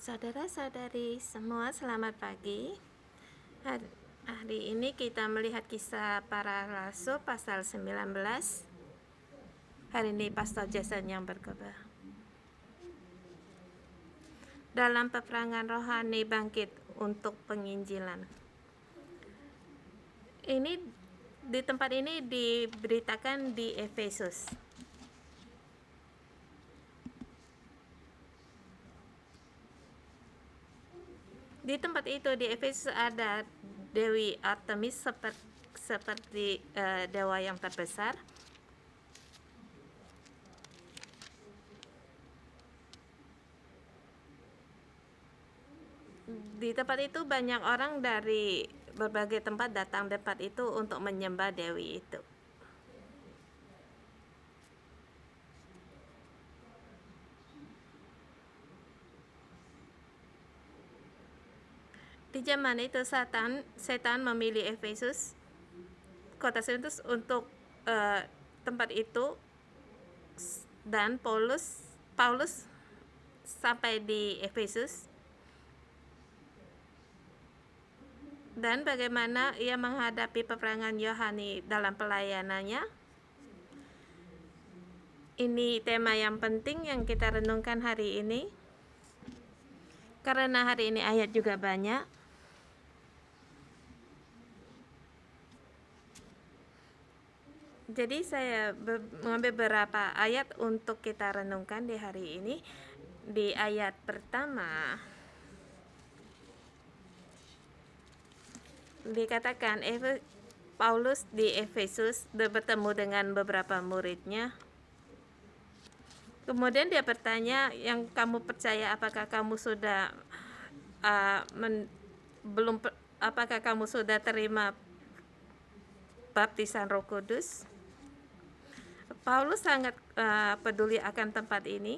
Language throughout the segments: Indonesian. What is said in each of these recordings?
Saudara-saudari semua, selamat pagi. Hari ini kita melihat kisah para rasul pasal 19. Hari ini Pastor Jason yang berkhotbah. Dalam peperangan rohani bangkit untuk penginjilan. Ini di tempat ini diberitakan di Efesus. Di tempat itu di Efesus ada Dewi Artemis seperti dewa yang terbesar. Di tempat itu banyak orang dari berbagai tempat datang tempat itu untuk menyembah dewi itu. Di zaman itu setan memilih Efesus, kota Efesus untuk tempat itu, dan Paulus sampai di Efesus. Dan bagaimana ia menghadapi peperangan Yohani dalam pelayanannya. Ini tema yang penting yang kita renungkan hari ini. Karena hari ini ayat juga banyak. Jadi saya mengambil beberapa ayat untuk kita renungkan di hari ini. Di ayat pertama dikatakan Paulus di Efesus bertemu dengan beberapa muridnya. Kemudian dia bertanya, yang kamu percaya, apakah kamu sudah apakah kamu sudah terima baptisan Roh Kudus? Paulus sangat peduli akan tempat ini.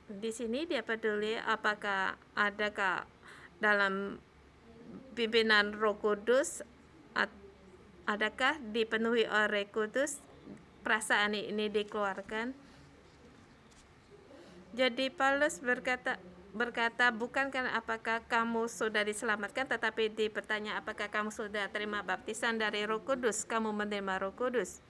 Di sini dia peduli apakah adakah dalam pimpinan Roh Kudus, adakah dipenuhi oleh Kudus, perasaan ini dikeluarkan. Jadi Paulus berkata, bukankah apakah kamu sudah diselamatkan, tetapi dipertanya apakah kamu sudah terima baptisan dari Roh Kudus, kamu menerima Roh Kudus.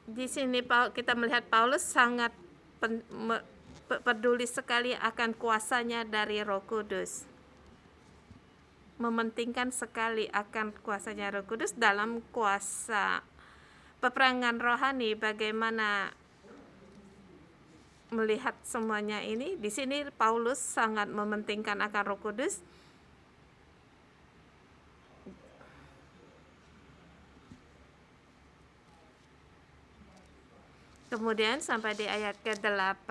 Di sini kita melihat Paulus sangat peduli sekali akan kuasanya dari Roh Kudus. Mementingkan sekali akan kuasanya Roh Kudus dalam kuasa peperangan rohani. Bagaimana melihat semuanya ini? Di sini Paulus sangat mementingkan akan Roh Kudus. Kemudian sampai di ayat ke-8,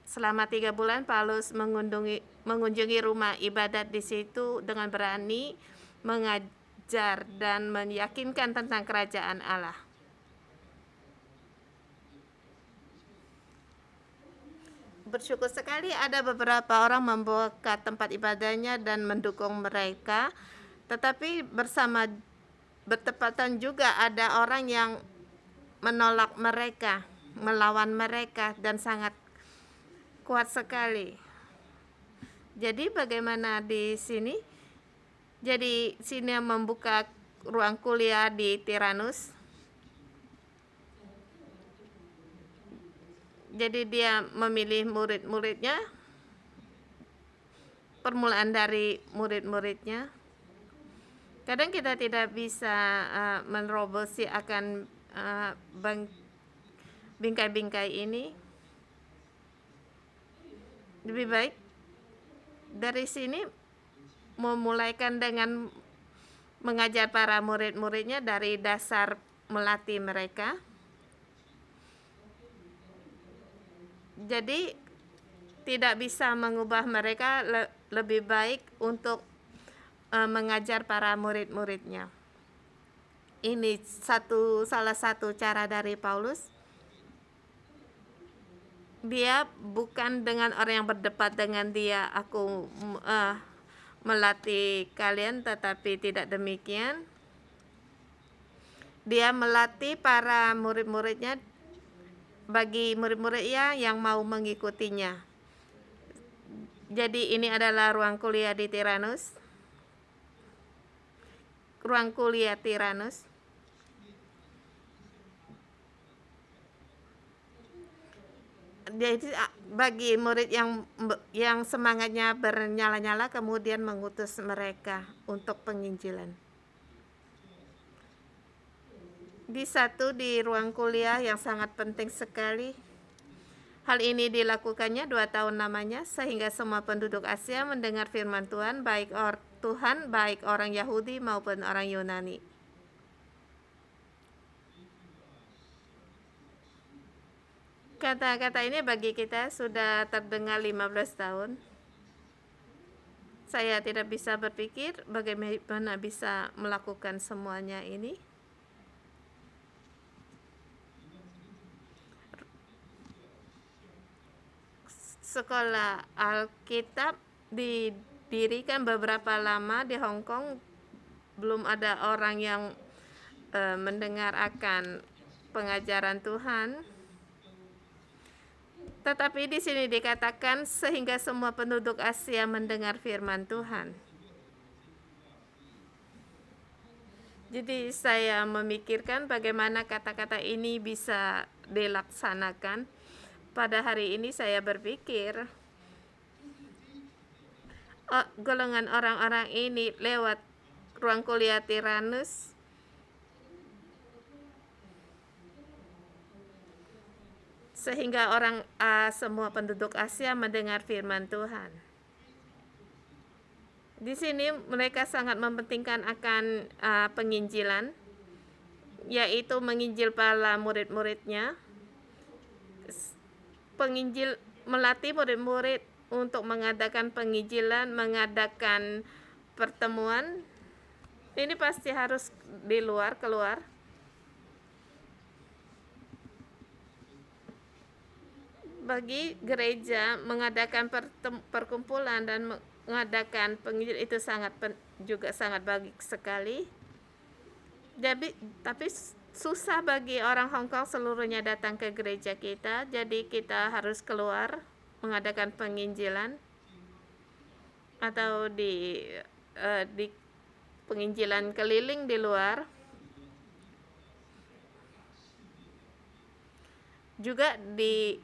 selama 3 bulan Paulus mengunjungi rumah ibadat di situ dengan berani mengajar dan meyakinkan tentang kerajaan Allah. Bersyukur sekali ada beberapa orang membuka tempat ibadahnya dan mendukung mereka, tetapi bertepatan juga ada orang yang menolak mereka, melawan mereka, dan sangat kuat sekali. Jadi bagaimana di sini? Jadi sini membuka ruang kuliah di Tiranus. Jadi dia memilih murid-muridnya, permulaan dari murid-muridnya. Kadang kita tidak bisa menerobosi akan bingkai-bingkai ini. Lebih baik dari sini memulaikan dengan mengajar para murid-muridnya dari dasar, melatih mereka. Jadi tidak bisa mengubah mereka, lebih baik untuk mengajar para murid-muridnya. Ini salah satu cara dari Paulus. Dia bukan dengan orang yang berdebat dengan dia, aku melatih kalian, tetapi tidak demikian. Dia melatih para murid-muridnya bagi murid-muridnya yang mau mengikutinya. Jadi ini adalah ruang kuliah di Tyrannus. Ruang kuliah Tyrannus. Jadi bagi murid yang semangatnya bernyala-nyala, kemudian mengutus mereka untuk penginjilan. Di ruang kuliah yang sangat penting sekali. Hal ini dilakukannya 2 tahun lamanya, sehingga semua penduduk Asia mendengar firman Tuhan, baik orang Yahudi maupun orang Yunani. Kata-kata ini bagi kita sudah terdengar 15 tahun. Saya tidak bisa berpikir bagaimana bisa melakukan semuanya ini. Sekolah Alkitab didirikan beberapa lama di Hong Kong. Belum ada orang yang mendengar akan pengajaran Tuhan. Tetapi di sini dikatakan sehingga semua penduduk Asia mendengar firman Tuhan. Jadi saya memikirkan bagaimana kata-kata ini bisa dilaksanakan. Pada hari ini saya berpikir golongan orang-orang ini lewat ruang kuliah Tyrannus sehingga semua penduduk Asia mendengar firman Tuhan. Di sini mereka sangat mementingkan akan penginjilan, yaitu menginjil para murid-muridnya. Melatih murid-murid untuk mengadakan penginjilan, mengadakan pertemuan. Ini pasti harus keluar. Bagi gereja mengadakan perkumpulan dan mengadakan penginjil itu juga sangat baik sekali. Tapi susah bagi orang Hong Kong seluruhnya datang ke gereja kita, jadi kita harus keluar mengadakan penginjilan atau di penginjilan keliling di luar. Juga di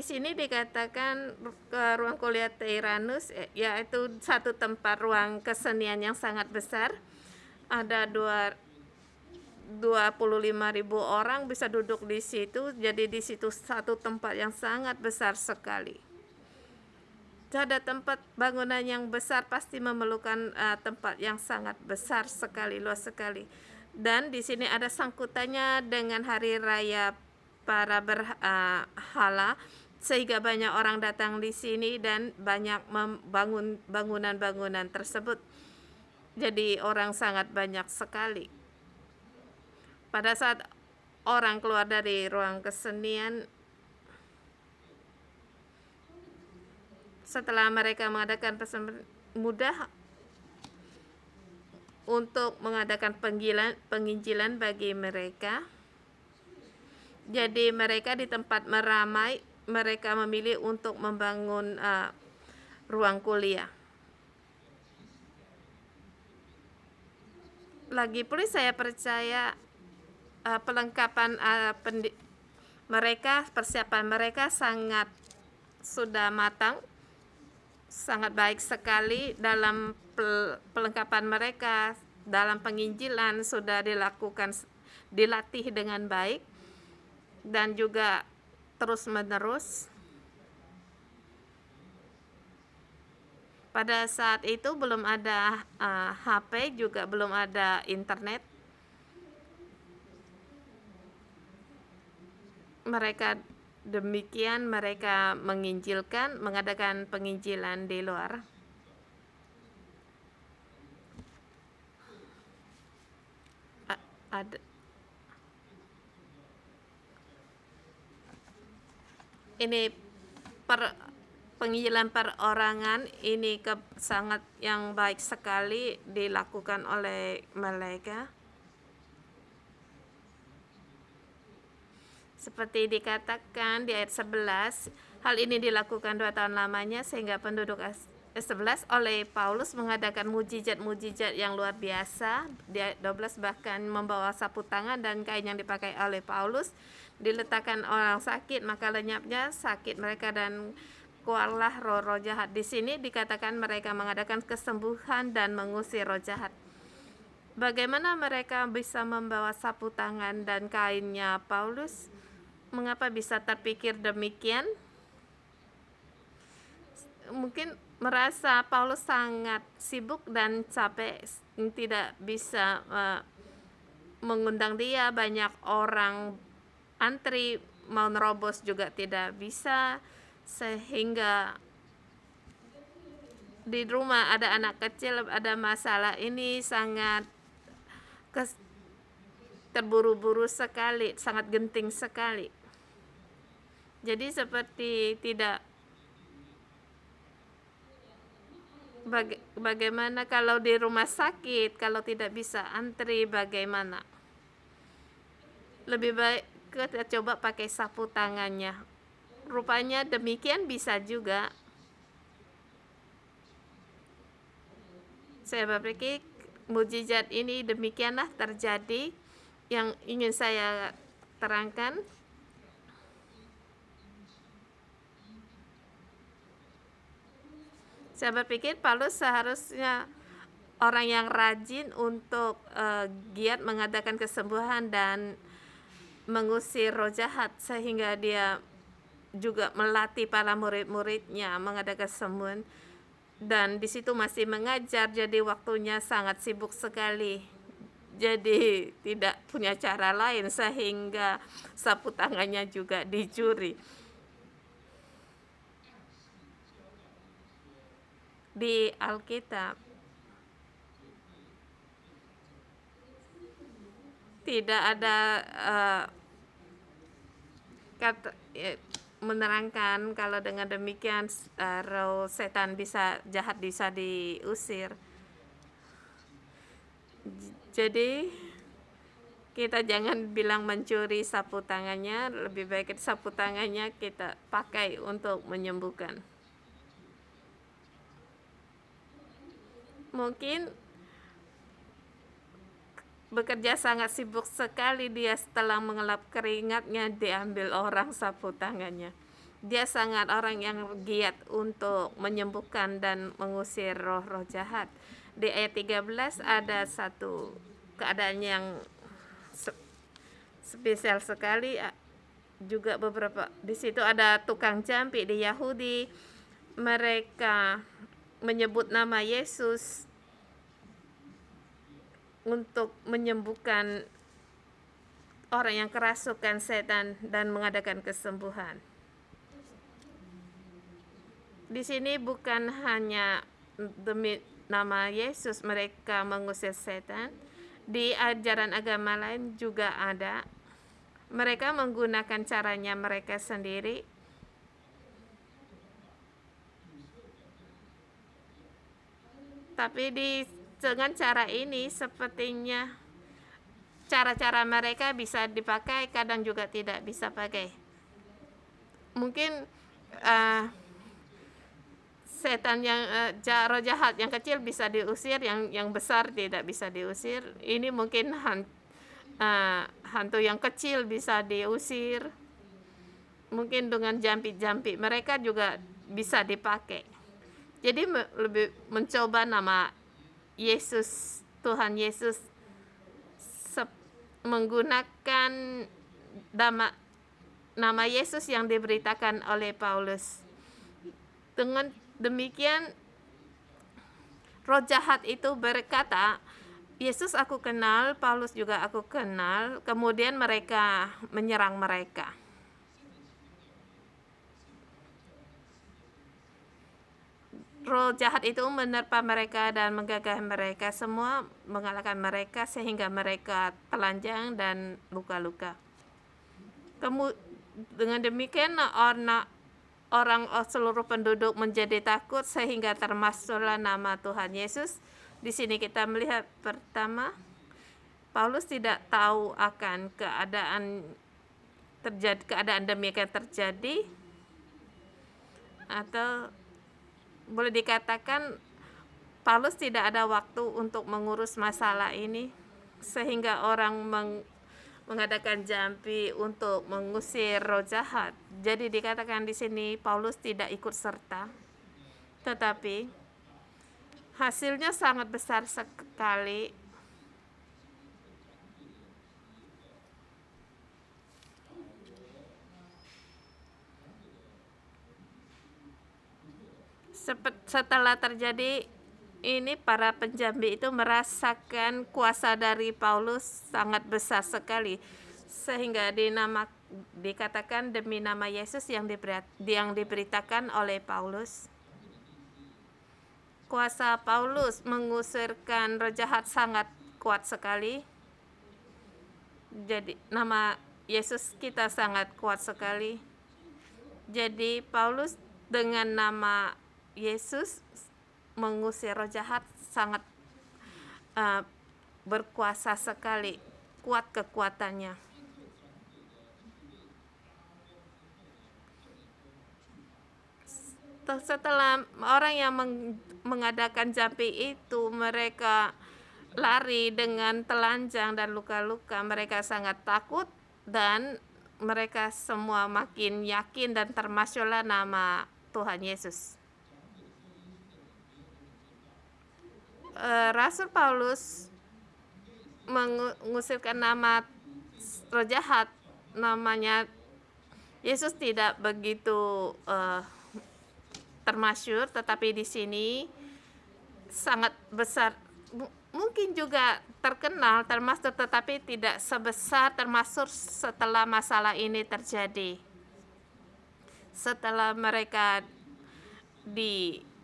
sini dikatakan ruang kuliah Tyrannus, yaitu satu tempat ruang kesenian yang sangat besar. Ada 25.000 orang bisa duduk di situ. Jadi di situ satu tempat yang sangat besar sekali. Ada tempat bangunan yang besar pasti memerlukan tempat yang sangat besar sekali, luas sekali. Dan di sini ada sangkutannya dengan hari raya para berhala, sehingga banyak orang datang di sini dan banyak membangun bangunan-bangunan tersebut. Jadi orang sangat banyak sekali. Pada saat orang keluar dari ruang kesenian, setelah mereka mengadakan mudah untuk mengadakan penginjilan bagi mereka. Jadi mereka di tempat meramai, mereka memilih untuk membangun ruang kuliah. Lagi pula saya percaya perlengkapan persiapan mereka sangat sudah matang, sangat baik sekali dalam perlengkapan mereka. Dalam penginjilan sudah dilatih dengan baik dan juga terus-menerus. Pada saat itu belum ada HP, juga belum ada internet. Mereka mengadakan penginjilan di luar. ini penginjilan perorangan ini sangat yang baik sekali dilakukan oleh mereka. Seperti dikatakan di ayat 11, hal ini dilakukan 2 tahun lamanya sehingga penduduk 11 oleh Paulus mengadakan mujizat-mujizat yang luar biasa. Di ayat 12 bahkan membawa sapu tangan dan kain yang dipakai oleh Paulus diletakkan orang sakit, maka lenyapnya sakit mereka dan keluarlah roh-roh jahat. Di sini dikatakan mereka mengadakan kesembuhan dan mengusir roh jahat. Bagaimana mereka bisa membawa sapu tangan dan kainnya Paulus? Mengapa bisa terpikir demikian? Mungkin merasa Paulus sangat sibuk dan capek, tidak bisa mengundang dia. Banyak orang antri mau nerobos juga tidak bisa, sehingga di rumah ada anak kecil, ada masalah ini sangat terburu-buru sekali, sangat genting sekali. Jadi seperti tidak bagaimana kalau di rumah sakit, kalau tidak bisa antri bagaimana? Lebih baik kita coba pakai sapu tangannya. Rupanya demikian bisa juga. Saya berpikir mujizat ini demikianlah terjadi yang ingin saya terangkan. Saya berpikir Paulus seharusnya orang yang rajin untuk giat mengadakan kesembuhan dan mengusir roh jahat, sehingga dia juga melatih para murid-muridnya mengadakan kesembuhan, dan di situ masih mengajar, jadi waktunya sangat sibuk sekali. Jadi tidak punya cara lain sehingga sapu tangannya juga dicuri. Di Alkitab tidak ada kata menerangkan kalau dengan demikian roh setan jahat bisa diusir. Jadi kita jangan bilang mencuri sapu tangannya, lebih baik sapu tangannya kita pakai untuk menyembuhkan. Mungkin bekerja sangat sibuk sekali dia, setelah mengelap keringatnya diambil orang sapu tangannya. Dia sangat orang yang giat untuk menyembuhkan dan mengusir roh-roh jahat. Di ayat 13 ada satu keadaan yang spesial sekali. Juga beberapa di situ ada tukang jampi di Yahudi. Mereka menyebut nama Yesus untuk menyembuhkan orang yang kerasukan setan dan mengadakan kesembuhan. Di sini bukan hanya demi nama Yesus mereka mengusir setan, di ajaran agama lain juga ada. Mereka menggunakan caranya mereka sendiri. Tapi dengan cara ini sepertinya cara-cara mereka bisa dipakai, kadang juga tidak bisa pakai. Mungkin setan yang roh jahat yang kecil bisa diusir, yang besar tidak bisa diusir. Ini mungkin hantu yang kecil bisa diusir. Mungkin dengan jampi-jampi mereka juga bisa dipakai. Jadi lebih mencoba nama Yesus, Tuhan Yesus, menggunakan nama Yesus yang diberitakan oleh Paulus. Dengan demikian roh jahat itu berkata, Yesus aku kenal, Paulus juga aku kenal. Kemudian mereka menyerang mereka. roh jahat itu menerpa mereka dan menggagah mereka, semua mengalahkan mereka sehingga mereka telanjang dan luka-luka. Dengan demikian orang seluruh penduduk menjadi takut sehingga termasuklah nama Tuhan Yesus. Di sini kita melihat pertama, Paulus tidak tahu akan keadaan demikian terjadi, atau boleh dikatakan Paulus tidak ada waktu untuk mengurus masalah ini, sehingga orang mengadakan jampi untuk mengusir roh jahat. Jadi dikatakan di sini Paulus tidak ikut serta, tetapi hasilnya sangat besar sekali. Setelah terjadi ini, para penjambi itu merasakan kuasa dari Paulus sangat besar sekali, sehingga dikatakan demi nama Yesus yang diberitakan oleh Paulus. Kuasa Paulus mengusirkan roh jahat sangat kuat sekali. Jadi nama Yesus kita sangat kuat sekali. Jadi Paulus dengan nama Yesus mengusir roh jahat sangat berkuasa sekali, kuat kekuatannya. Setelah orang yang mengadakan jampi itu, mereka lari dengan telanjang dan luka-luka. Mereka sangat takut dan mereka semua makin yakin dan termasuklah nama Tuhan Yesus. Rasul Paulus mengusirkan nama roh jahat, namanya Yesus tidak begitu termasyhur, tetapi di sini sangat besar, mungkin juga terkenal, termasuk, tetapi tidak sebesar termasuk setelah masalah ini terjadi. Setelah mereka dikalahkan,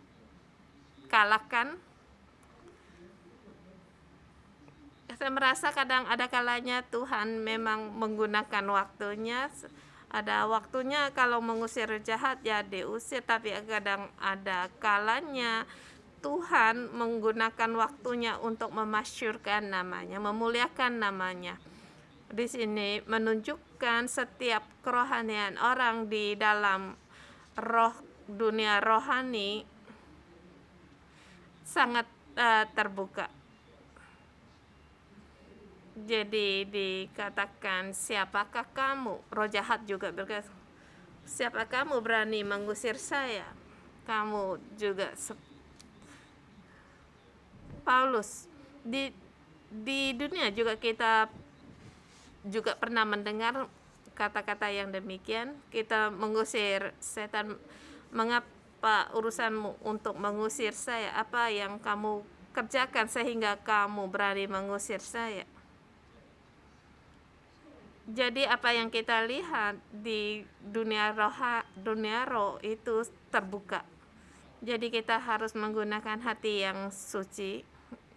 saya merasa kadang ada kalanya Tuhan memang menggunakan waktunya. Ada waktunya kalau mengusir jahat ya diusir, tapi kadang ada kalanya Tuhan menggunakan waktunya untuk memasyurkan namanya, memuliakan namanya. Di sini menunjukkan setiap kerohanian orang di dalam dunia rohani sangat terbuka. Jadi dikatakan, siapakah kamu? Roh jahat juga berkata, siapa kamu berani mengusir saya? Kamu juga Paulus. Di dunia juga kita juga pernah mendengar kata-kata yang demikian. Kita mengusir setan. Mengapa urusanmu untuk mengusir saya? Apa yang kamu kerjakan sehingga kamu berani mengusir saya? Jadi apa yang kita lihat di dunia roh itu terbuka. Jadi kita harus menggunakan hati yang suci,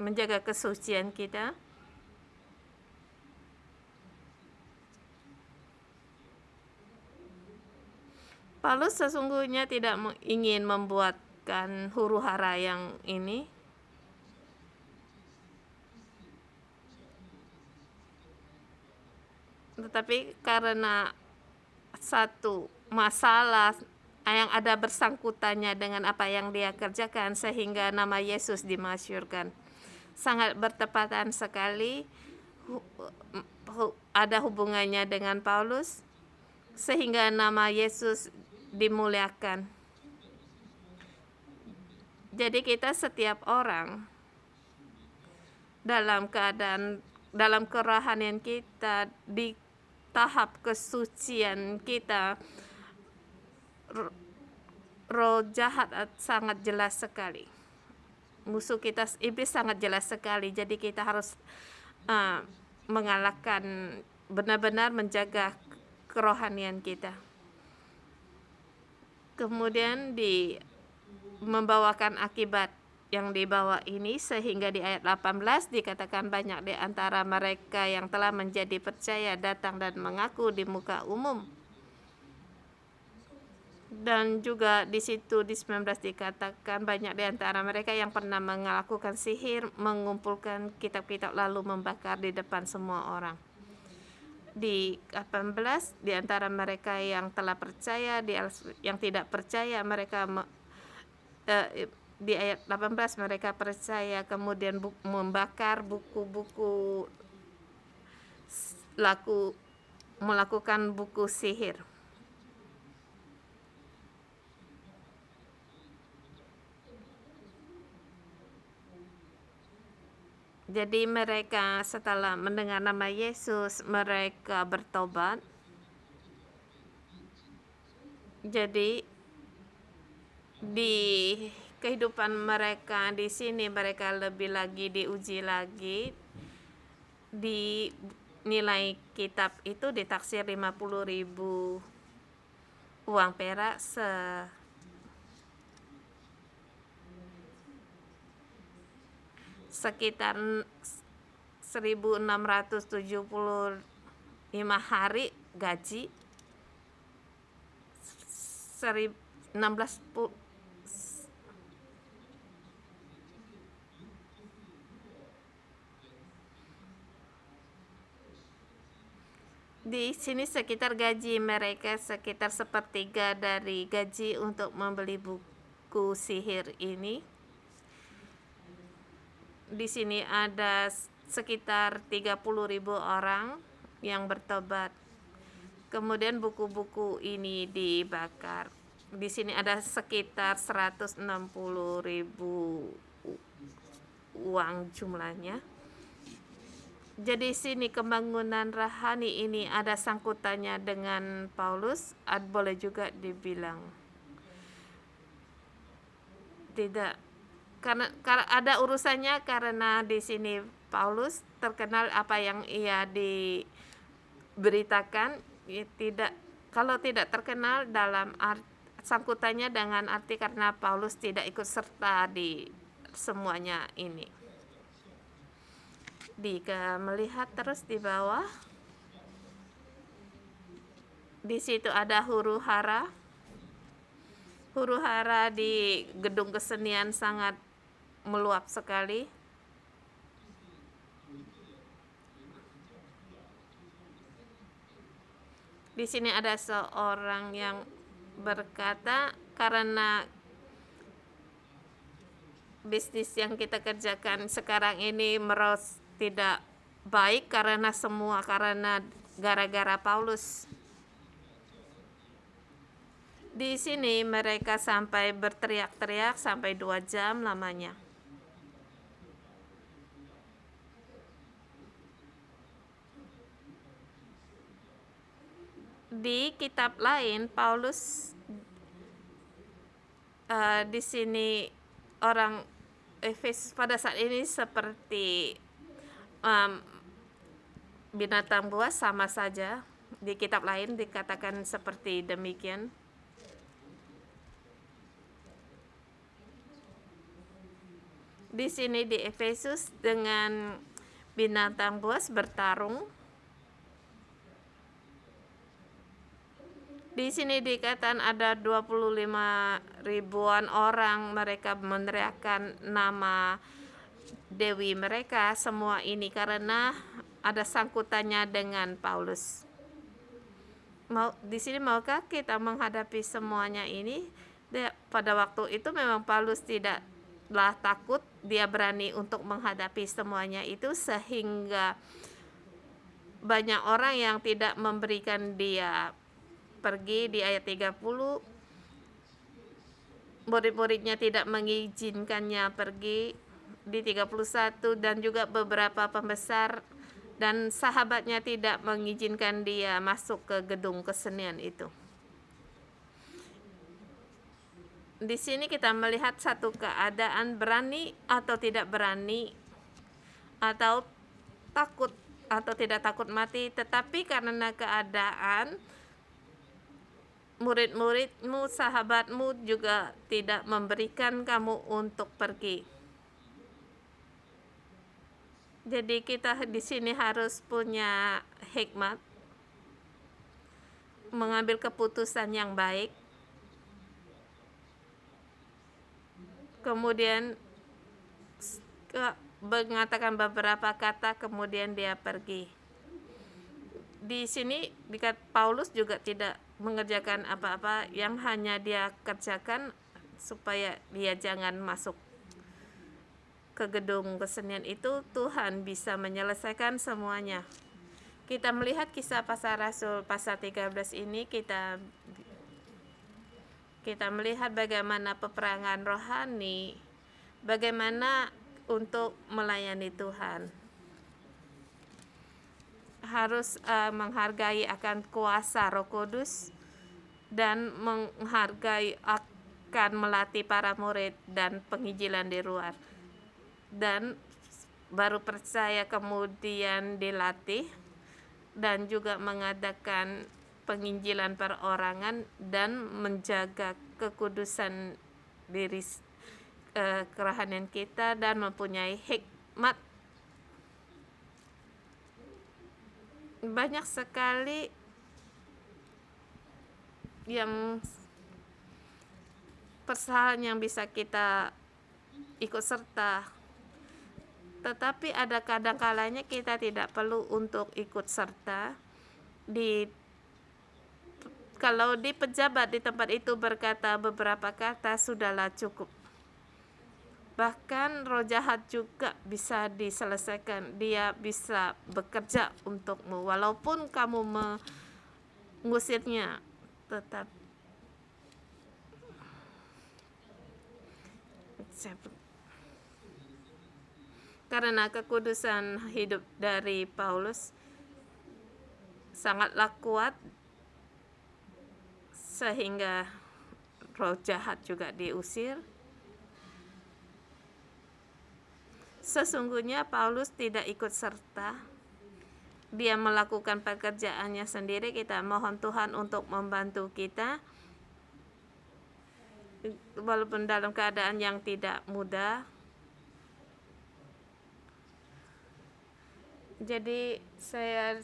menjaga kesucian kita. Paulus sesungguhnya tidak ingin membuatkan huru-hara yang ini. Tetapi karena satu masalah yang ada bersangkutannya dengan apa yang dia kerjakan, sehingga nama Yesus dimasyurkan. Sangat bertepatan sekali, ada hubungannya dengan Paulus, sehingga nama Yesus dimuliakan. Jadi kita setiap orang dalam kerohanian kita, di tahap kesucian kita, roh jahat sangat jelas sekali. Musuh kita iblis sangat jelas sekali. Jadi kita harus mengalahkan, benar-benar menjaga kerohanian kita. Kemudian di membawakan akibat yang dibawa ini, sehingga di ayat 18 dikatakan banyak di antara mereka yang telah menjadi percaya datang dan mengaku di muka umum. Dan juga di situ di 19 dikatakan banyak di antara mereka yang pernah melakukan sihir, mengumpulkan kitab-kitab lalu membakar di depan semua orang. Di 18 di antara mereka yang telah percaya, yang tidak percaya mereka di ayat 18 mereka percaya kemudian membakar buku-buku melakukan buku sihir. Jadi mereka setelah mendengar nama Yesus, mereka bertobat. Jadi di kehidupan mereka di sini mereka lebih lagi diuji lagi. Di nilai kitab itu ditaksir 50.000 uang perak sekitar 1.675 hari gaji 16 di sini sekitar gaji mereka sekitar sepertiga dari gaji untuk membeli buku sihir ini. Di sini ada sekitar 30.000 orang yang bertobat. Kemudian buku-buku ini dibakar. Di sini ada sekitar 160.000 uang jumlahnya. Jadi sini pembangunan rohani ini ada sangkutannya dengan Paulus, boleh juga dibilang tidak, karena ada urusannya, karena di sini Paulus terkenal apa yang ia diberitakan, tidak, kalau tidak terkenal dalam sangkutannya dengan arti karena Paulus tidak ikut serta di semuanya ini. Jika melihat terus di bawah, di situ ada huru hara. Huru hara di gedung kesenian sangat meluap sekali. Di sini ada seorang yang berkata, karena bisnis yang kita kerjakan sekarang ini tidak baik karena gara-gara Paulus. Di sini mereka sampai berteriak-teriak sampai 2 jam lamanya. Di kitab lain Paulus di sini orang Efesus pada saat ini seperti binatang buas, sama saja. Di kitab lain dikatakan seperti demikian. Di sini di Efesus dengan binatang buas bertarung. Di sini dikatakan ada 25.000-an orang, mereka meneriakkan nama dewi mereka. Semua ini karena ada sangkutannya dengan Paulus. Di sini maukah kita menghadapi semuanya ini? Pada waktu itu memang Paulus tidaklah takut, dia berani untuk menghadapi semuanya itu, sehingga banyak orang yang tidak memberikan dia pergi. Di ayat 30 murid-muridnya tidak mengizinkannya pergi. Di 31 dan juga beberapa pembesar dan sahabatnya tidak mengizinkan dia masuk ke gedung kesenian itu. Di sini kita melihat satu keadaan berani atau tidak berani, atau takut atau tidak takut mati, tetapi karena keadaan murid-muridmu, sahabatmu juga tidak memberikan kamu untuk pergi. Jadi kita di sini harus punya hikmat, mengambil keputusan yang baik, kemudian mengatakan beberapa kata, kemudian dia pergi. Di sini Paulus juga tidak mengerjakan apa-apa, yang hanya dia kerjakan supaya dia jangan masuk ke gedung kesenian itu. Tuhan bisa menyelesaikan semuanya. Kita melihat kisah Pasal Rasul pasal 13 ini, kita melihat bagaimana peperangan rohani, bagaimana untuk melayani Tuhan. Harus menghargai akan kuasa Roh Kudus dan menghargai akan melatih para murid dan penginjilan di luar. Dan baru percaya kemudian dilatih dan juga mengadakan penginjilan perorangan dan menjaga kekudusan diri kerohanian kita dan mempunyai hikmat. Banyak sekali yang persoalan yang bisa kita ikut serta, tetapi ada kadang-kalanya kita tidak perlu untuk ikut serta. Kalau di pejabat di tempat itu berkata beberapa kata, sudahlah cukup. Bahkan roh jahat juga bisa diselesaikan. Dia bisa bekerja untukmu walaupun kamu mengusirnya, tetap karena kekudusan hidup dari Paulus sangatlah kuat sehingga roh jahat juga diusir. Sesungguhnya Paulus tidak ikut serta. Dia melakukan pekerjaannya sendiri. Kita mohon Tuhan untuk membantu kita walaupun dalam keadaan yang tidak mudah. Jadi saya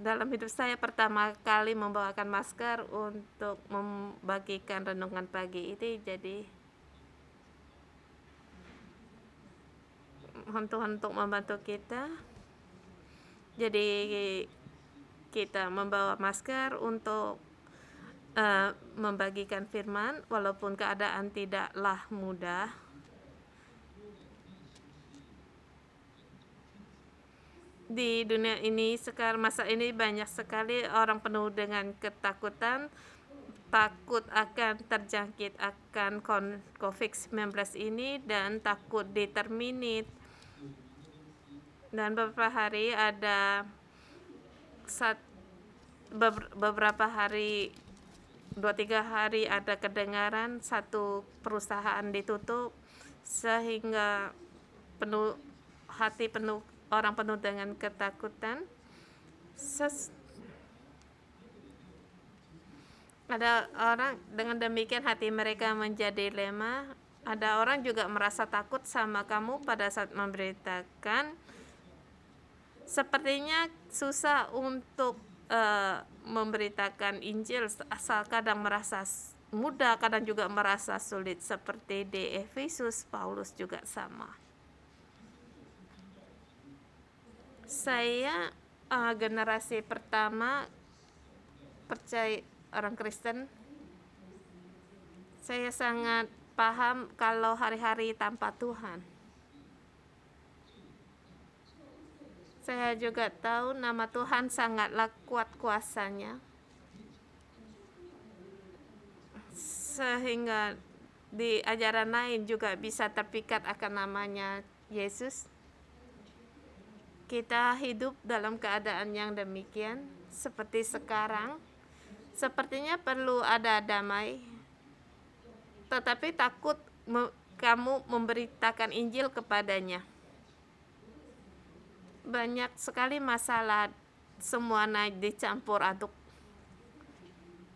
dalam hidup saya pertama kali membawakan masker untuk membagikan renungan pagi ini. Jadi mohon Tuhan untuk membantu kita. Jadi kita membawa masker untuk membagikan firman walaupun keadaan tidaklah mudah. Di dunia ini sekarang, masa ini banyak sekali orang penuh dengan ketakutan, takut akan terjangkit akan COVID-19 ini dan takut diterminit. Dan beberapa hari beberapa hari 2-3 hari ada kedengaran satu perusahaan ditutup sehingga orang penuh dengan ketakutan. Ada orang dengan demikian hati mereka menjadi lemah. Ada orang juga merasa takut sama kamu pada saat memberitakan. Sepertinya susah untuk memberitakan Injil, asal kadang merasa mudah, kadang juga merasa sulit. Seperti di Efesus, Paulus juga sama. Saya generasi pertama percaya orang Kristen. Saya sangat paham kalau hari-hari tanpa Tuhan. Saya juga tahu nama Tuhan sangatlah kuat kuasanya, sehingga di ajaran lain juga bisa terpikat akan namanya Yesus. Kita hidup dalam keadaan yang demikian seperti sekarang. Sepertinya perlu ada damai, tetapi takut kamu memberitakan Injil kepadanya. Banyak sekali masalah, semua naik dicampur aduk.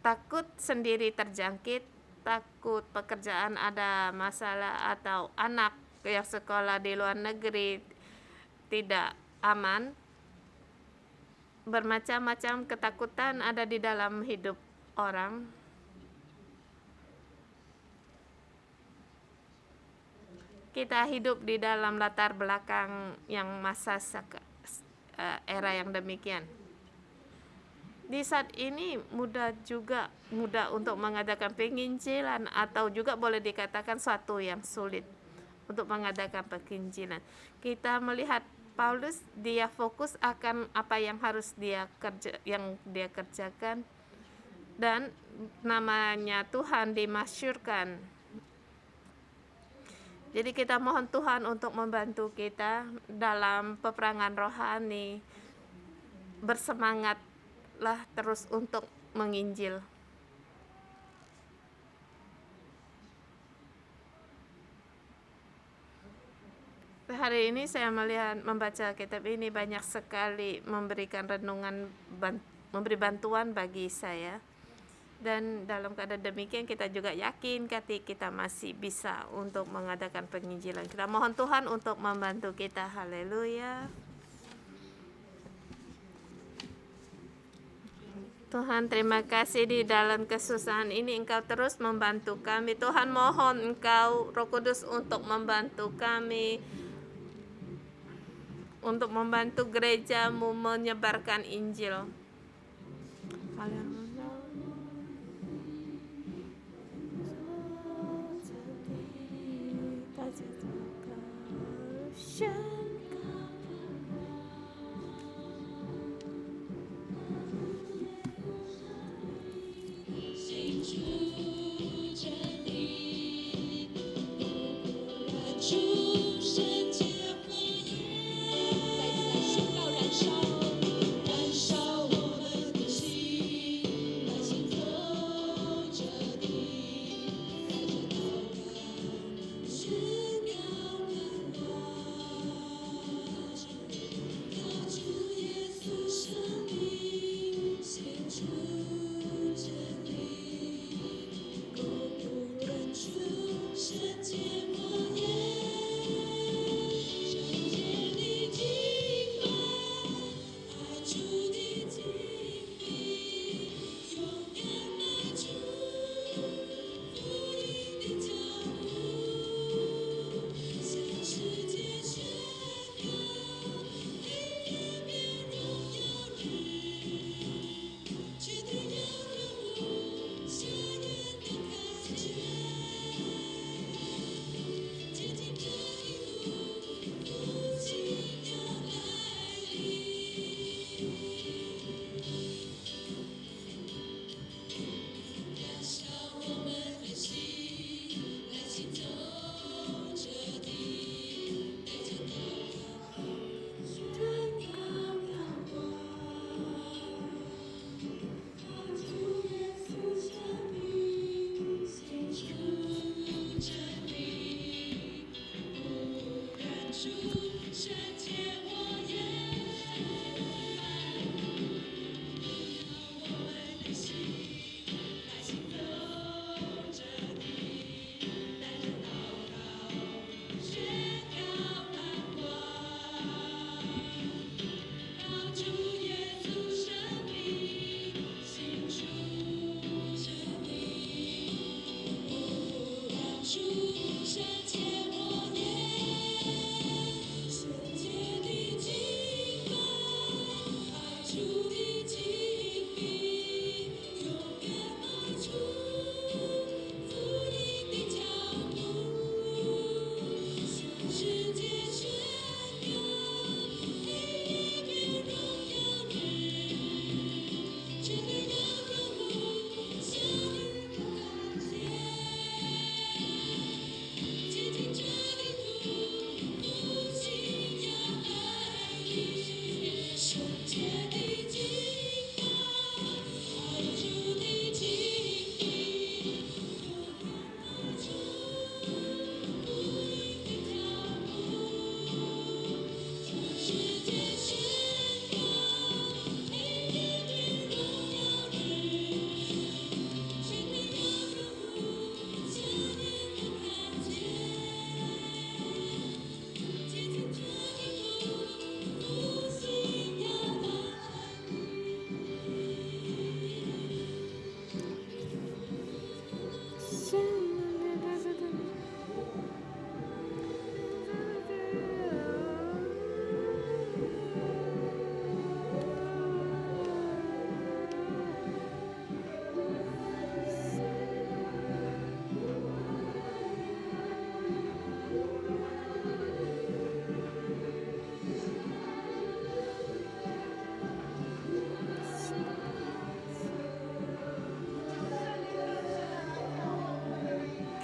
takut sendiri terjangkit, takut pekerjaan ada masalah, atau anak yang sekolah di luar negeri tidak aman. Bermacam-macam ketakutan ada di dalam hidup orang. Kita hidup di dalam latar belakang yang era yang demikian. Di saat ini mudah untuk mengadakan penginjilan, atau juga boleh dikatakan suatu yang sulit untuk mengadakan penginjilan. Kita melihat Paulus, dia fokus akan apa yang harus dia kerjakan, dan namanya Tuhan dimasyhurkan. Jadi kita mohon Tuhan untuk membantu kita dalam peperangan rohani. Bersemangatlah terus untuk menginjil. Hari ini saya membaca kitab ini banyak sekali memberikan renungan, memberi bantuan bagi saya. Dan dalam keadaan demikian kita juga yakin kita masih bisa untuk mengadakan penginjilan. Kita mohon Tuhan untuk membantu kita. Haleluya. Tuhan, terima kasih di dalam kesusahan ini Engkau terus membantu kami. Tuhan, mohon Engkau Roh Kudus untuk membantu kami, untuk membantu gereja-Mu menyebarkan Injil. Haleluya.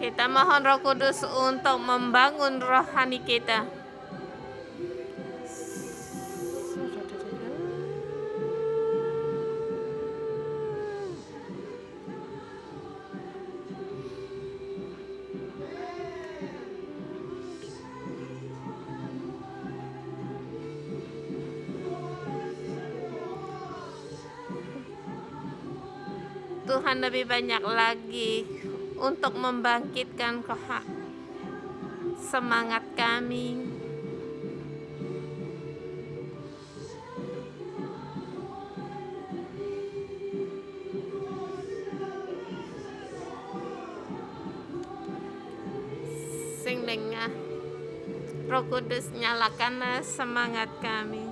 Kita mohon Roh Kudus untuk membangun rohani kita. Tuhan lebih banyak lagi untuk membangkitkan semangat kami. Sing dengar Roh Kudus, nyalakanlah semangat kami,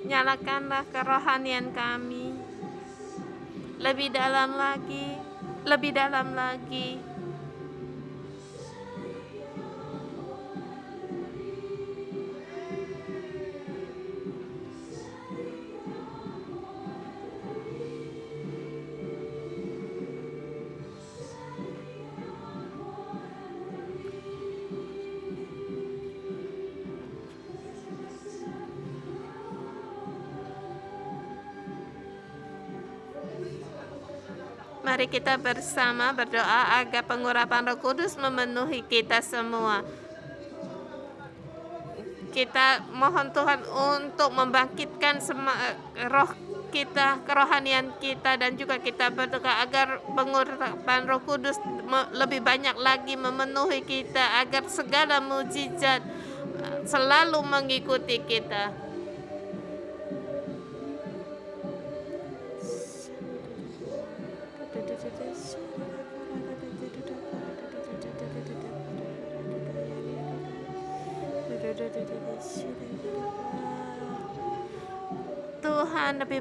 nyalakanlah kerohanian kami lebih dalam lagi, lebih dalam lagi. Mari kita bersama berdoa agar pengurapan Roh Kudus memenuhi kita semua. Kita mohon Tuhan untuk membangkitkan roh kita, kerohanian kita, dan juga kita berdoa agar pengurapan Roh Kudus lebih banyak lagi memenuhi kita, agar segala mukjizat selalu mengikuti kita. Tuhan, lebih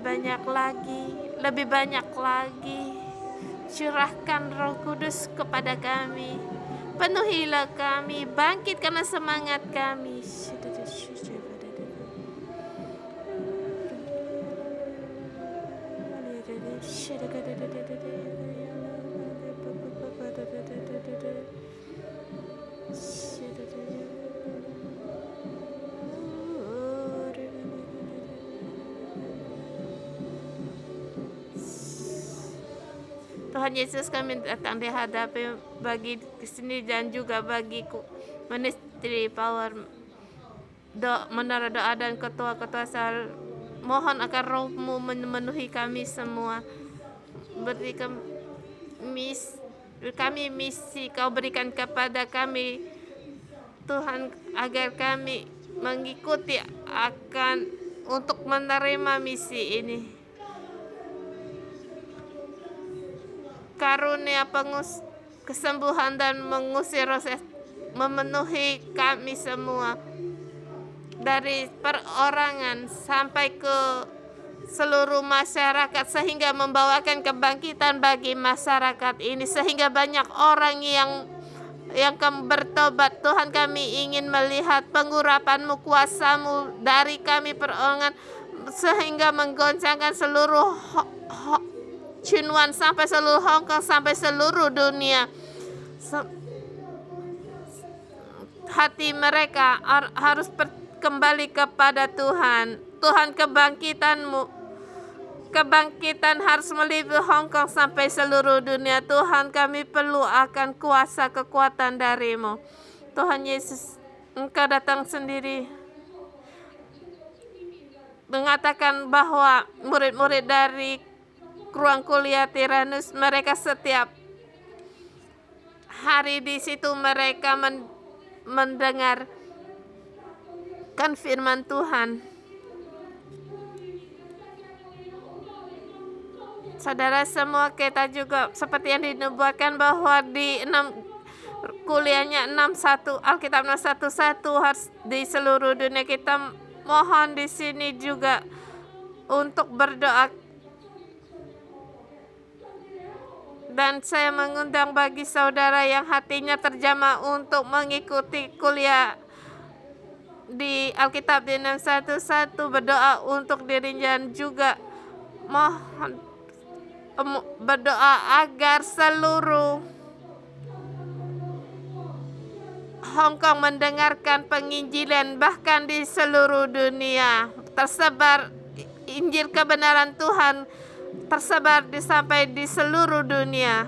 banyak lagi, curahkan Roh Kudus kepada kami, penuhilah kami, bangkitkanlah semangat kami. Tuhan Yesus, kami datang di hadapi bagi sini dan juga bagi ministry power, menara doa dan ketua-ketua sal. Mohon agar Roh-Mu memenuhi kami semua. Berikan kami misi Kau berikan kepada kami, Tuhan, agar kami mengikuti untuk menerima misi ini. Karunia kesembuhan dan mengusir roh memenuhi kami semua, dari perorangan sampai ke seluruh masyarakat, sehingga membawakan kebangkitan bagi masyarakat ini, sehingga banyak orang yang bertobat. Tuhan, kami ingin melihat pengurapan-Mu, kuasa-Mu dari kami perorangan, sehingga menggoncangkan seluruh Chinwan sampai seluruh Hong Kong, sampai seluruh dunia. Hati mereka harus kembali kepada Tuhan. Tuhan, kebangkitan harus meliputi Hong Kong sampai seluruh dunia. Tuhan, kami perlu akan kuasa kekuatan dari-Mu. Tuhan Yesus, Engkau datang sendiri mengatakan bahwa murid-murid dari ruang kuliah Tiranus, mereka setiap hari di situ mereka mendengarkan firman Tuhan. Saudara semua, kita juga seperti yang dinubuatkan bahwa di kuliahnya 61 Alkitab 611 harus di seluruh dunia. Kita mohon di sini juga untuk berdoa. Dan saya mengundang bagi saudara yang hatinya terjamah untuk mengikuti kuliah di Alkitab di 611, berdoa untuk dirinya, dan juga mohon berdoa agar seluruh Hong Kong mendengarkan penginjilan, bahkan di seluruh dunia tersebar Injil kebenaran Tuhan, tersebar sampai di seluruh dunia.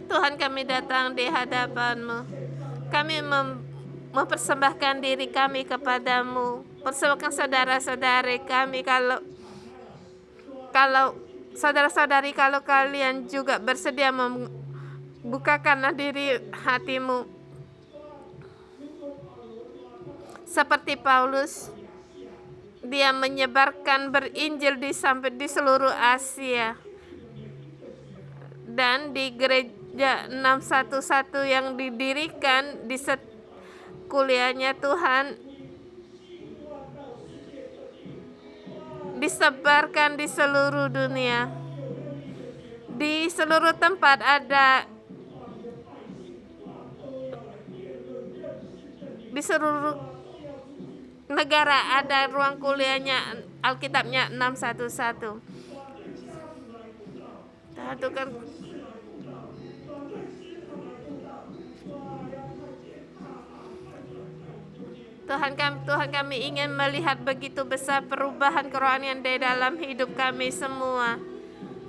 Tuhan, kami datang di hadapan-Mu. Kami mempersembahkan diri kami kepadamu. Persembahkan saudara-saudari kami, kalau saudara-saudari, kalau kalian juga bersedia, bukakanlah diri hatimu. Seperti Paulus, dia menyebarkan berinjil sampai di seluruh Asia. Dan di gereja 611 yang didirikan di kuliahnya, Tuhan, disebarkan di seluruh dunia. Di seluruh tempat ada, di seluruh negara ada ruang kuliahnya Alkitabnya 611. Tuhan kami ingin melihat begitu besar perubahan kerohanian di dalam hidup kami semua.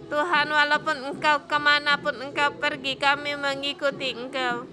Tuhan, walaupun Engkau kemanapun Engkau pergi, kami mengikuti Engkau.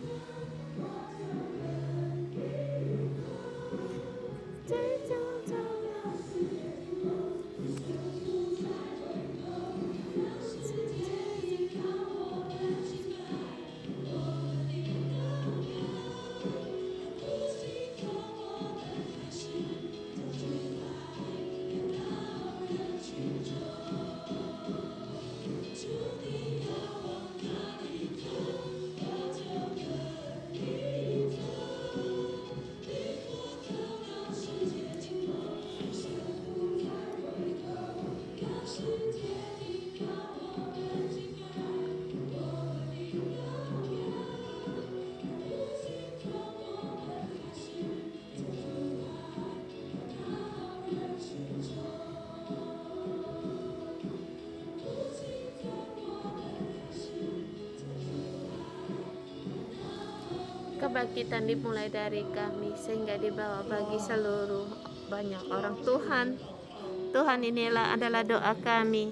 Kebangkitan dimulai dari kami sehingga dibawa bagi seluruh banyak orang. Tuhan, inilah adalah doa kami.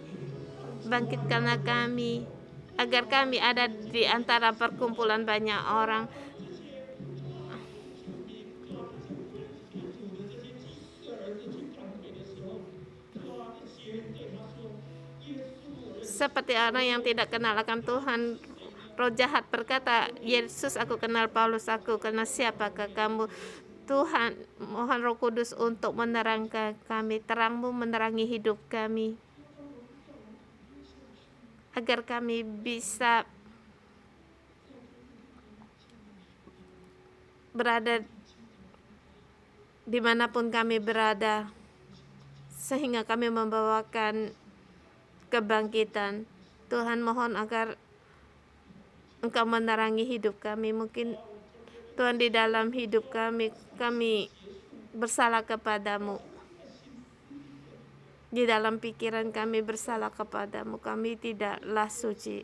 Bangkitkanlah kami agar kami ada di antara perkumpulan banyak orang. Seperti orang yang tidak kenal akan Tuhan, roh jahat berkata, Yesus aku kenal, Paulus aku kenal, siapakah kamu? Tuhan, mohon Roh Kudus untuk menerangkan kami, terang-Mu menerangi hidup kami, agar kami bisa berada dimanapun kami berada, sehingga kami membawakan kebangkitan. Tuhan, mohon agar Engkau menerangi hidup kami. Mungkin Tuhan, di dalam hidup kami bersalah kepadamu. Di dalam pikiran kami bersalah kepadamu. Kami tidaklah suci.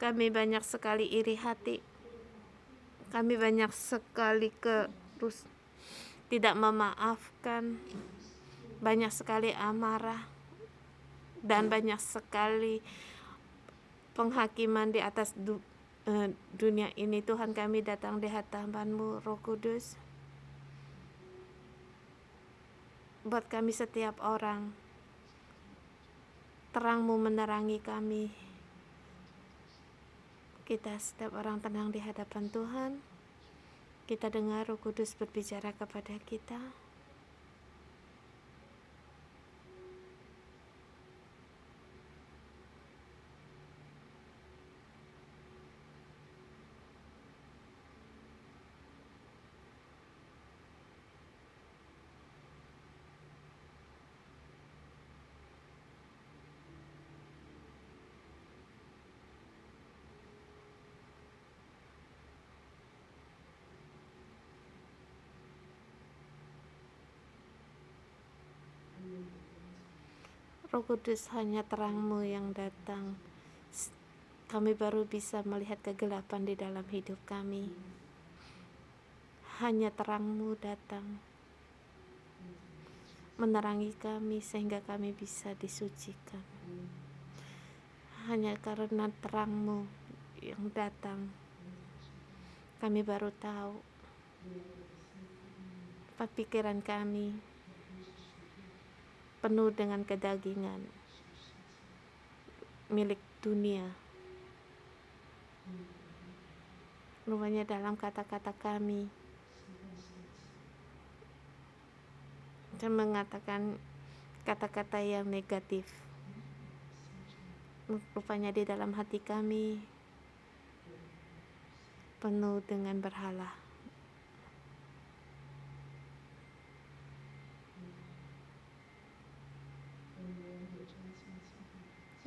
Kami banyak sekali iri hati. Kami banyak sekali tidak memaafkan. Banyak sekali amarah. Dan banyak sekali penghakiman di atas dunia ini. Tuhan, kami datang di hadapan-Mu, Roh Kudus. Buat kami setiap orang, terang-Mu menerangi kami. Kita setiap orang tenang di hadapan Tuhan. Kita dengar Roh Kudus berbicara kepada kita. Roh Kudus, hanya terang-Mu yang datang, kami baru bisa melihat kegelapan di dalam hidup kami. Hanya terang-Mu datang menerangi kami sehingga kami bisa disucikan. Hanya karena terang-Mu yang datang, kami baru tahu pikiran kami penuh dengan kedagingan milik dunia. Rupanya dalam kata-kata kami dan mengatakan kata-kata yang negatif. Rupanya di dalam hati kami penuh dengan berhala.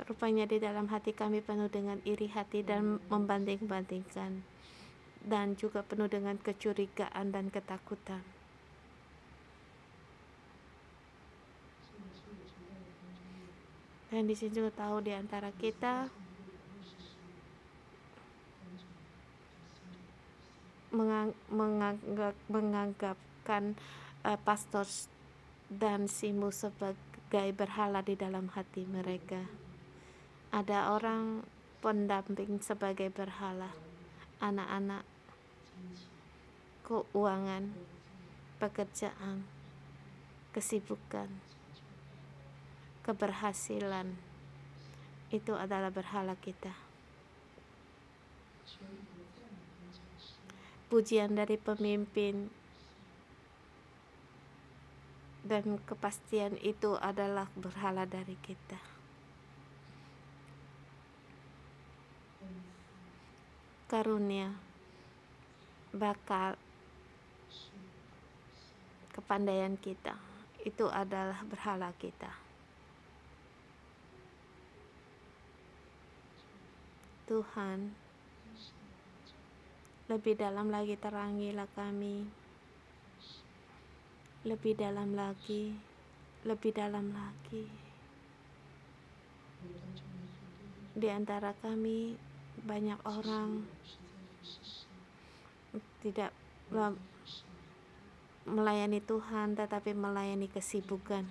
Rupanya di dalam hati kami penuh dengan iri hati dan membanding-bandingkan, dan juga penuh dengan kecurigaan dan ketakutan. Dan di sini juga tahu di antara kita menganggapkan pastor dan Simu sebagai berhala di dalam hati mereka. Ada orang pendamping sebagai berhala, anak-anak, keuangan, pekerjaan, kesibukan, keberhasilan, itu adalah berhala kita. Pujian dari pemimpin dan kepastian itu adalah berhala dari kita. Karunia, bakal, kepandaian kita, itu adalah berhala kita. Tuhan, lebih dalam lagi terangilah kami, lebih dalam lagi, lebih dalam lagi. Di antara kami banyak orang tidak melayani Tuhan, tetapi melayani kesibukan,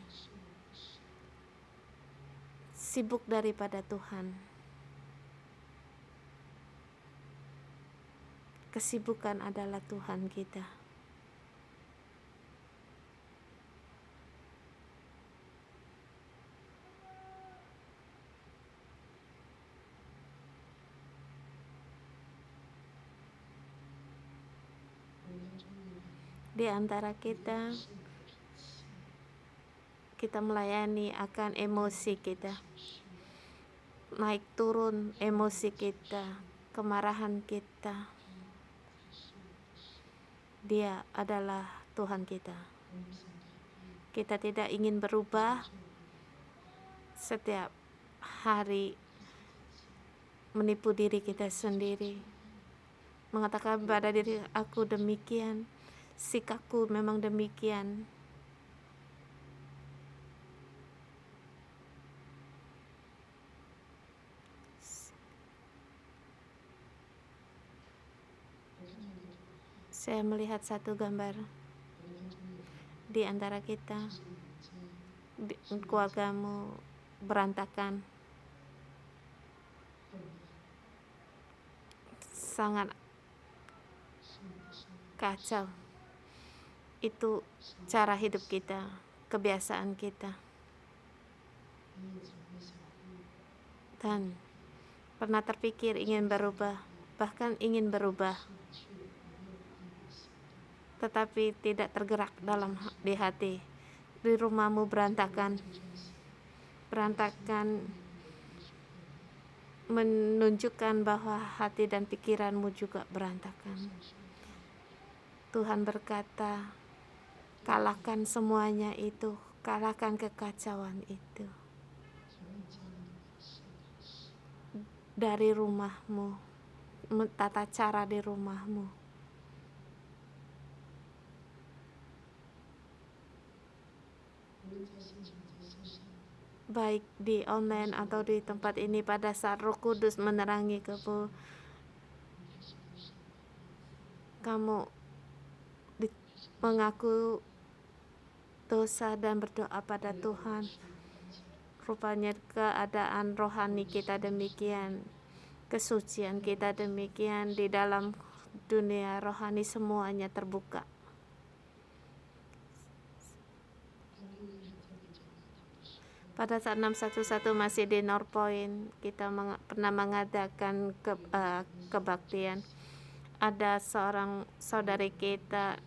sibuk daripada Tuhan. Kesibukan adalah Tuhan kita. Di antara kita melayani akan emosi kita, naik turun emosi kita, kemarahan kita. Dia adalah Tuhan kita. Kita tidak ingin berubah, setiap hari menipu diri kita sendiri, mengatakan pada diri aku demikian, sikapku memang demikian. Saya melihat satu gambar di antara kita, keluargamu berantakan, sangat kacau. Itu cara hidup kita, kebiasaan kita, dan pernah terpikir ingin berubah, bahkan ingin berubah, tetapi tidak tergerak di hati. Di rumahmu berantakan menunjukkan bahwa hati dan pikiranmu juga berantakan. Tuhan berkata, kalahkan semuanya itu, kalahkan kekacauan itu dari rumahmu, tata cara di rumahmu. baik di online atau di tempat ini, pada saat Roh Kudus menerangi kamu mengaku dosa dan berdoa pada Tuhan. Rupanya keadaan rohani kita demikian, kesucian kita demikian, di dalam dunia rohani semuanya terbuka. Pada saat 611 masih di North Point, kita pernah mengadakan kebaktian. Ada seorang saudari kita,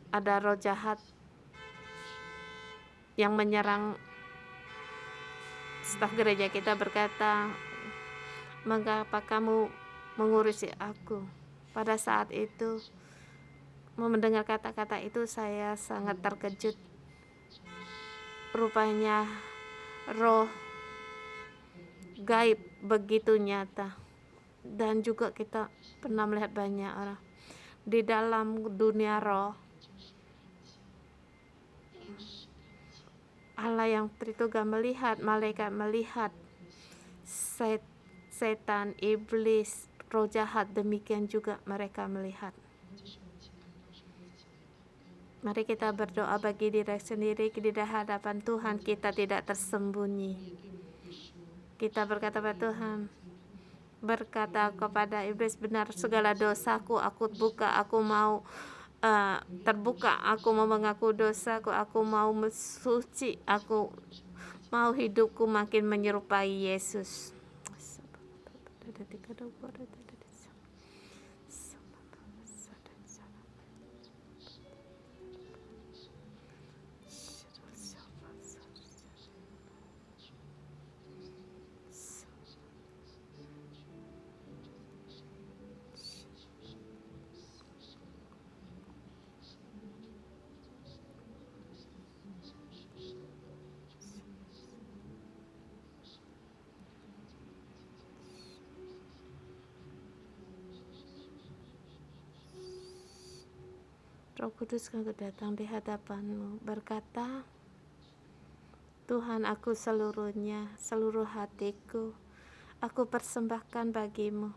ada roh jahat yang menyerang staf gereja kita, berkata, "Mengapa kamu mengurusi aku?" Pada saat itu, mendengar kata-kata itu, saya sangat terkejut. Rupanya roh gaib begitu nyata. Dan juga kita pernah melihat banyak orang di dalam dunia roh. Allah yang Tritunggal melihat, malaikat melihat, setan, iblis, roh jahat, demikian juga mereka melihat. Mari kita berdoa bagi diri sendiri di hadapan Tuhan. Kita tidak tersembunyi. Kita berkata pada Tuhan, berkata kepada iblis, benar segala dosaku aku buka, aku mau terbuka, aku mau mengaku dosaku, aku mau suci, aku mau hidupku makin menyerupai Yesus. Roh Kudus akan datang di hadapanmu, berkata, Tuhan, aku seluruhnya, seluruh hatiku, aku persembahkan bagimu.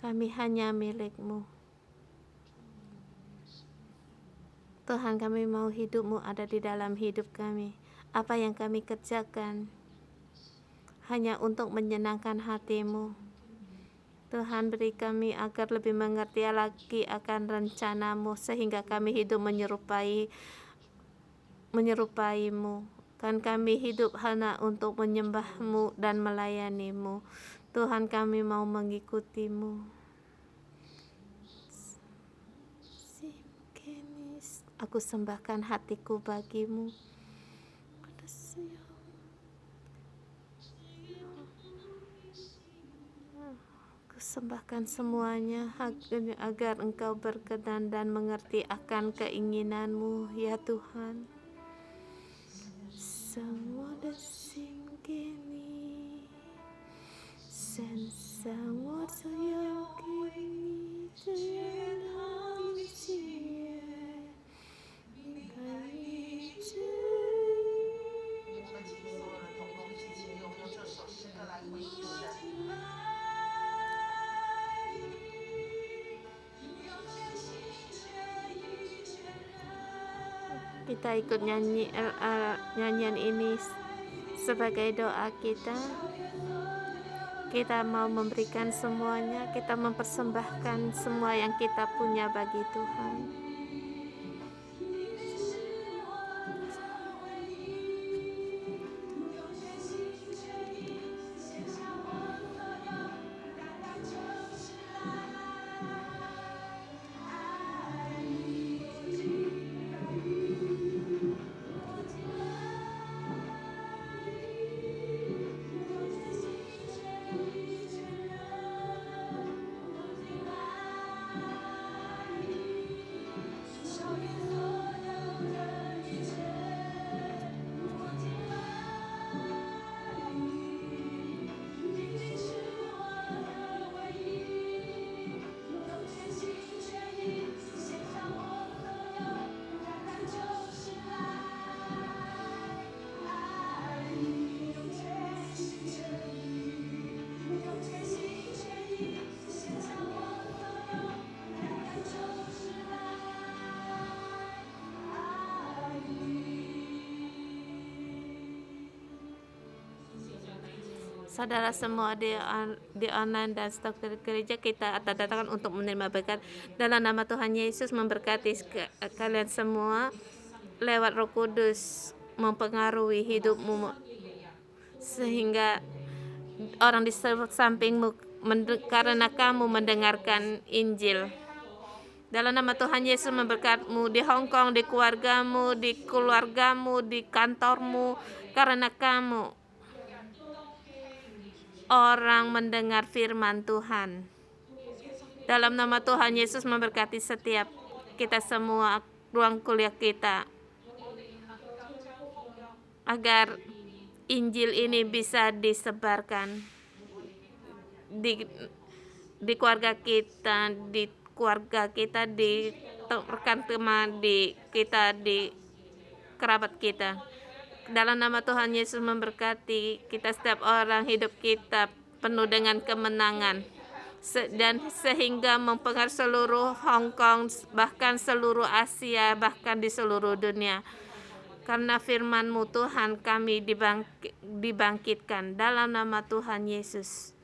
Kami hanya milikmu. Tuhan, kami mau hidupmu ada di dalam hidup kami. Apa yang kami kerjakan hanya untuk menyenangkan hatimu. Tuhan, beri kami agar lebih mengerti lagi akan rencanamu, sehingga kami hidup menyerupaimu. Kan kami hidup hanya untuk menyembahmu dan melayanimu. Tuhan, kami mau mengikutimu. Aku sembahkan hatiku bagimu. Sembahkan semuanya agar Engkau berkenan dan mengerti akan keinginanmu, ya Tuhan. Semua desingkini, semua sayangkini, jangan cie, kita ikut nyanyi nyanyian ini sebagai doa kita. Kita mau memberikan semuanya, kita mempersembahkan semua yang kita punya bagi Tuhan. Saudara semua di online dan stok dari gereja, kita datangkan untuk menerima berkat. Dalam nama Tuhan Yesus, memberkati kalian semua lewat Roh Kudus, mempengaruhi hidupmu sehingga orang di sampingmu karena kamu mendengarkan Injil. Dalam nama Tuhan Yesus, memberkatmu di Hong Kong, di keluargamu, di kantormu, karena kamu orang mendengar firman Tuhan. Dalam nama Tuhan Yesus, memberkati setiap kita semua, ruang kuliah kita, agar Injil ini bisa disebarkan di keluarga kita, di rekan teman kita, di kerabat kita. Dalam nama Tuhan Yesus, memberkati kita, setiap orang, hidup kita penuh dengan kemenangan, dan sehingga mempengaruhi seluruh Hong Kong, bahkan seluruh Asia, bahkan di seluruh dunia. Karena firman-Mu Tuhan, kami dibangkitkan dalam nama Tuhan Yesus.